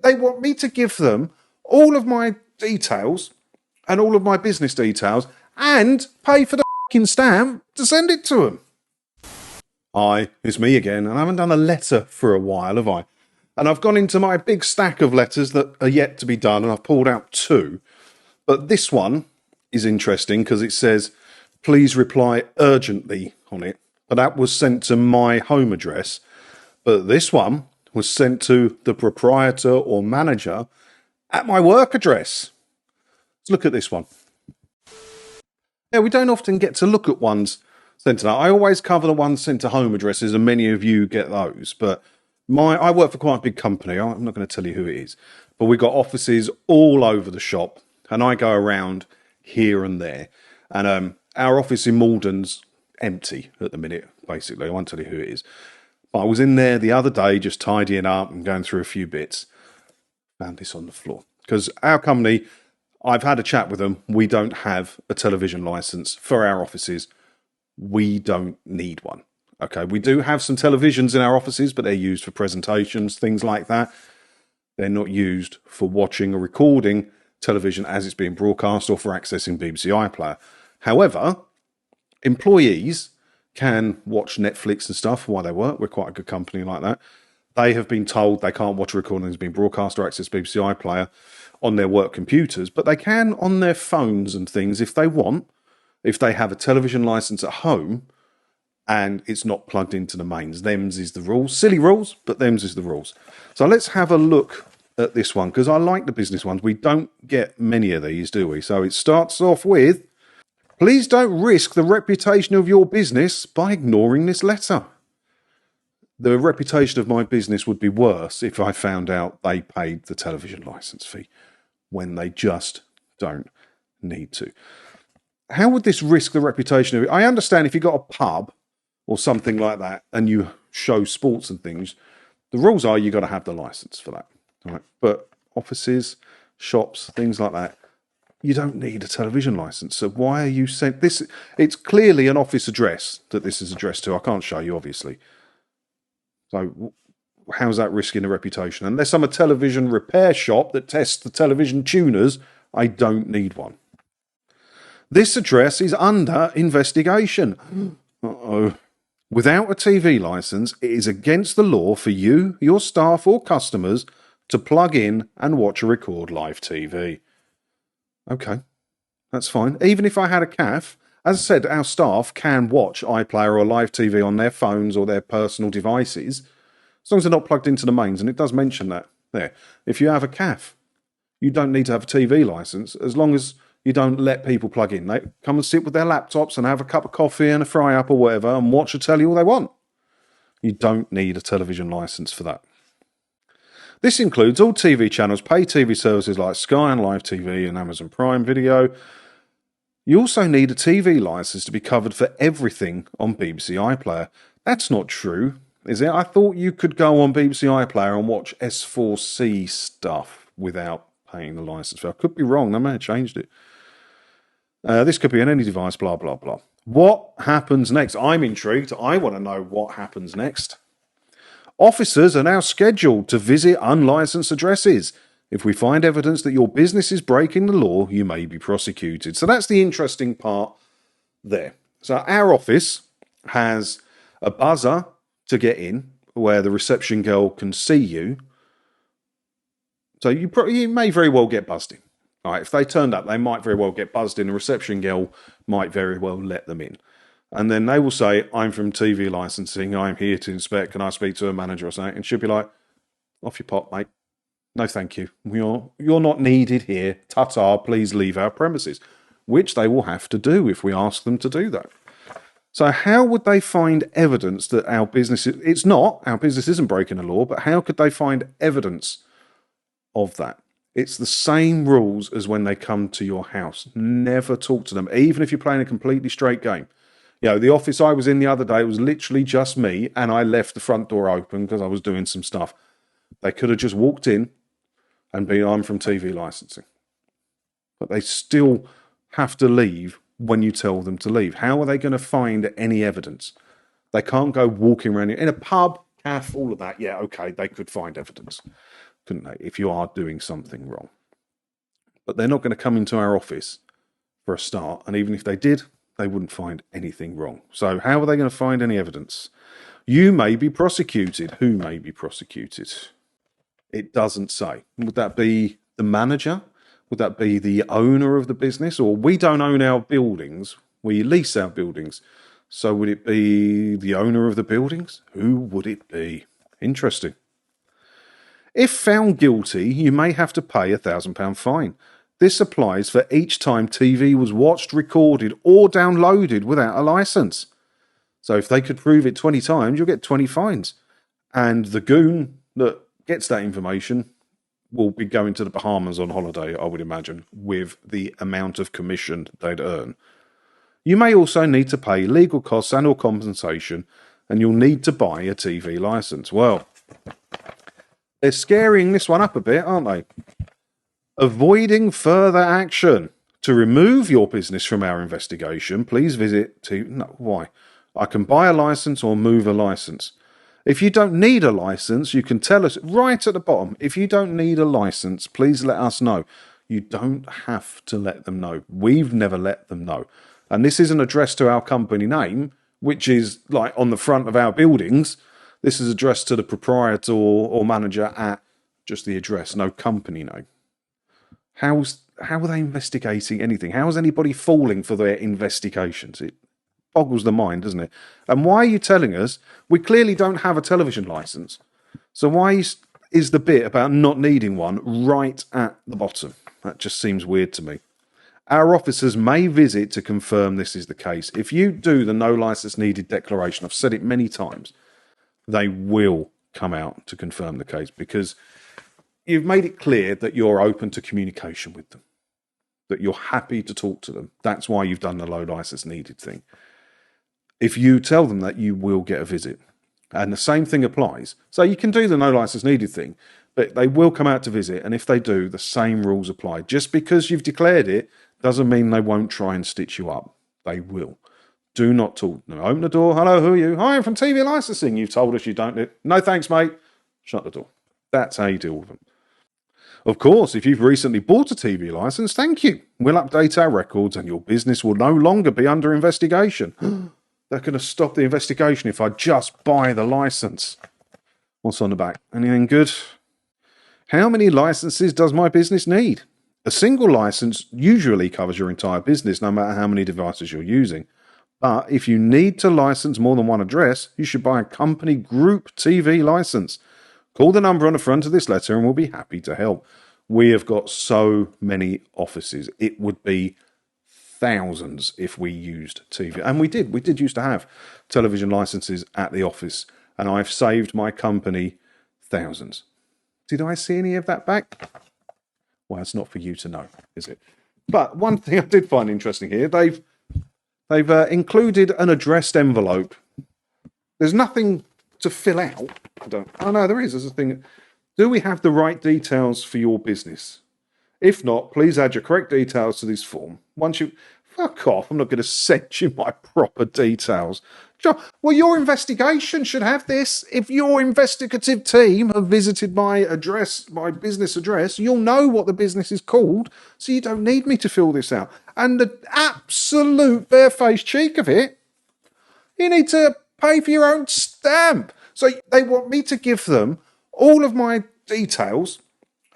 They want me to give them all of my details and all of my business details and pay for the fucking stamp to send it to them. Hi, it's me again, and I haven't done a letter for a while, have I? And I've gone into my big stack of letters that are yet to be done, and I've pulled out 2. But this one is interesting because it says, please reply urgently on it. But that was sent to my home address. But this one was sent to the proprietor or manager at my work address. Let's look at this one. Yeah, we don't often get to look at ones sent to that. I always cover the ones sent to home addresses, and many of you get those. But I work for quite a big company. I'm not going to tell you who it is. But we've got offices all over the shop, and I go around here and there. And our office in Malden's empty at the minute, basically. I won't tell you who it is. But I was in there the other day just tidying up and going through a few bits. Found this on the floor. Because our company, I've had a chat with them. We don't have a television license for our offices. We don't need one. Okay, we do have some televisions in our offices, but they're used for presentations, things like that. They're not used for watching or recording television as it's being broadcast or for accessing BBC iPlayer. However, employees can watch Netflix and stuff while they work. We're quite a good company like that. They have been told they can't watch a recording that's being broadcast or access BBC iPlayer on their work computers, but they can on their phones and things if they want, if they have a television license at home and it's not plugged into the mains. Them's is the rules. Silly rules, but them's is the rules. So let's have a look at this one, because I like the business ones. We don't get many of these, do we? So it starts off with, please don't risk the reputation of your business by ignoring this letter. The reputation of my business would be worse if I found out they paid the television license fee when they just don't need to. How would this risk the reputation of it? I understand if you've got a pub or something like that and you show sports and things, the rules are you've got to have the license for that. Right? But offices, shops, things like that, you don't need a television license. So why are you sent this? It's clearly an office address that this is addressed to. I can't show you, obviously. So how's that risking the reputation? Unless I'm a television repair shop that tests the television tuners, I don't need one. This address is under investigation. Uh-oh. Without a TV license, it is against the law for you, your staff or customers to plug in and watch or record live TV. Okay, that's fine. Even if I had a CAF, as I said, our staff can watch iPlayer or live TV on their phones or their personal devices, as long as they're not plugged into the mains, and it does mention that there. If you have a CAF, you don't need to have a TV license, as long as you don't let people plug in. They come and sit with their laptops and have a cup of coffee and a fry-up or whatever and watch or telly all they want. You don't need a television license for that. This includes all TV channels, pay TV services like Sky and Live TV and Amazon Prime Video. You also need a TV license to be covered for everything on BBC iPlayer. That's not true, is it? I thought you could go on BBC iPlayer and watch S4C stuff without paying the license fee. I could be wrong. They may have changed it. This could be on any device, blah, blah, blah. What happens next? I'm intrigued. I want to know what happens next. Officers are now scheduled to visit unlicensed addresses. If we find evidence that your business is breaking the law, you may be prosecuted. So that's the interesting part there. So our office has a buzzer to get in where the reception girl can see you. So you may very well get buzzed in. All right, if they turned up, they might very well get buzzed in. The reception girl might very well let them in. And then they will say, I'm from TV licensing, I'm here to inspect, can I speak to a manager or something? And she'll be like, off your pot, mate. No, thank you. You're not needed here. Ta-ta, please leave our premises. Which they will have to do if we ask them to do that. So how would they find evidence that our business isn't breaking the law, but how could they find evidence of that? It's the same rules as when they come to your house. Never talk to them, even if you're playing a completely straight game. You know, the office I was in the other day was literally just me, and I left the front door open because I was doing some stuff. They could have just walked in and been, I'm from TV licensing. But they still have to leave when you tell them to leave. How are they going to find any evidence? They can't go walking around in a pub, cafe, all of that. Yeah, okay, they could find evidence. couldn't they, if you are doing something wrong? But they're not going to come into our office for a start, and even if they did, they wouldn't find anything wrong. So how are they going to find any evidence? You may be prosecuted. Who may be prosecuted? It doesn't say. Would that be the manager? Would that be the owner of the business? Or we don't own our buildings, we lease our buildings. So would it be the owner of the buildings? Who would it be? Interesting. If found guilty, you may have to pay a £1,000 fine. This applies for each time TV was watched, recorded, or downloaded without a licence. So if they could prove it 20 times, you'll get 20 fines. And the goon that gets that information will be going to the Bahamas on holiday, I would imagine, with the amount of commission they'd earn. You may also need to pay legal costs and or compensation, and you'll need to buy a TV licence. Well, they're scaring this one up a bit, aren't they? Avoiding further action. To remove your business from our investigation, please visit to... No, why? I can buy a licence or move a licence. If you don't need a licence, you can tell us right at the bottom. If you don't need a licence, please let us know. You don't have to let them know. We've never let them know. And this isn't addressed to our company name, which is like on the front of our buildings. This is addressed to the proprietor or manager at just the address, no company name. How are they investigating anything? How is anybody falling for their investigations? It boggles the mind, doesn't it? And why are you telling us we clearly don't have a television licence? So why is the bit about not needing one right at the bottom? That just seems weird to me. Our officers may visit to confirm this is the case. If you do the no licence needed declaration, I've said it many times, they will come out to confirm the case because you've made it clear that you're open to communication with them, that you're happy to talk to them. That's why you've done the low licence needed thing. If you tell them that, you will get a visit. And the same thing applies. So you can do the no licence needed thing, but they will come out to visit. And if they do, the same rules apply. Just because you've declared it doesn't mean they won't try and stitch you up. They will. Do not talk. No, open the door. Hello, who are you? Hi, I'm from TV licensing. You've told us you don't. No, thanks, mate. Shut the door. That's how you deal with them. Of course, if you've recently bought a TV licence, thank you. We'll update our records and your business will no longer be under investigation. They're going to stop the investigation if I just buy the licence. What's on the back? Anything good? How many licences does my business need? A single licence usually covers your entire business, no matter how many devices you're using. But if you need to license more than one address, you should buy a company group TV licence. Call the number on the front of this letter and we'll be happy to help. We have got so many offices. It would be thousands if we used TV. And we did used to have television licenses at the office. And I've saved my company thousands. Did I see any of that back? Well, it's not for you to know, is it? But one thing I did find interesting here, they've included an addressed envelope. There's nothing to fill out. Oh no, there is. There's a thing. Do we have the right details for your business? If not, please add your correct details to this form. Once you... Fuck off, I'm not going to send you my proper details. Well, your investigation should have this. If your investigative team have visited my business address, you'll know what the business is called, so you don't need me to fill this out. And the absolute barefaced cheek of it, you need to pay for your own stamp. So they want me to give them all of my details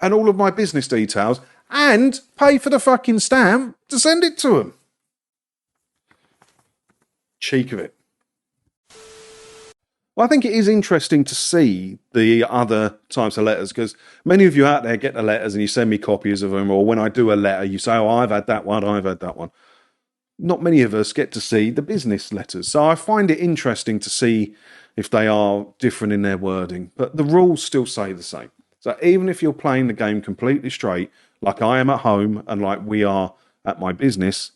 and all of my business details and pay for the fucking stamp to send it to them. Cheek of it. Well, I think it is interesting to see the other types of letters because many of you out there get the letters and you send me copies of them, or when I do a letter, you say, oh, I've had that one, I've had that one. Not many of us get to see the business letters. So I find it interesting to see if they are different in their wording, but the rules still say the same. So even if you're playing the game completely straight, like I am at home and like we are at my business,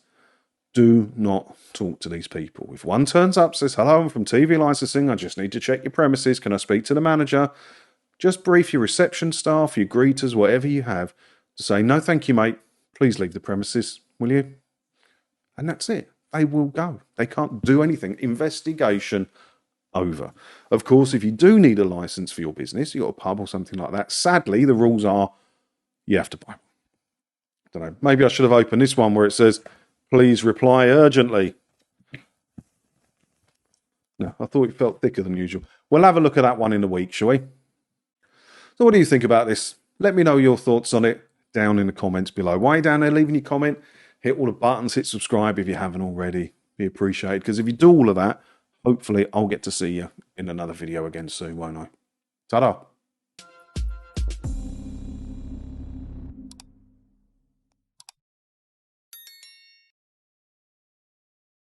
do not talk to these people. If one turns up, says, hello, I'm from TV licensing, I just need to check your premises, can I speak to the manager? Just brief your reception staff, your greeters, whatever you have, to say, no, thank you, mate, please leave the premises, will you? And that's it. They will go. They can't do anything. Investigation over. Of course, if you do need a license for your business, you've got a pub or something like that, sadly, the rules are you have to buy one. I don't know. Maybe I should have opened this one where it says, please reply urgently. No, I thought it felt thicker than usual. We'll have a look at that one in a week, shall we? So what do you think about this? Let me know your thoughts on it down in the comments below. While you're down there leaving your comment, hit all the buttons, hit subscribe if you haven't already. Be appreciated, because if you do all of that, hopefully I'll get to see you in another video again soon, won't I? Ta-da!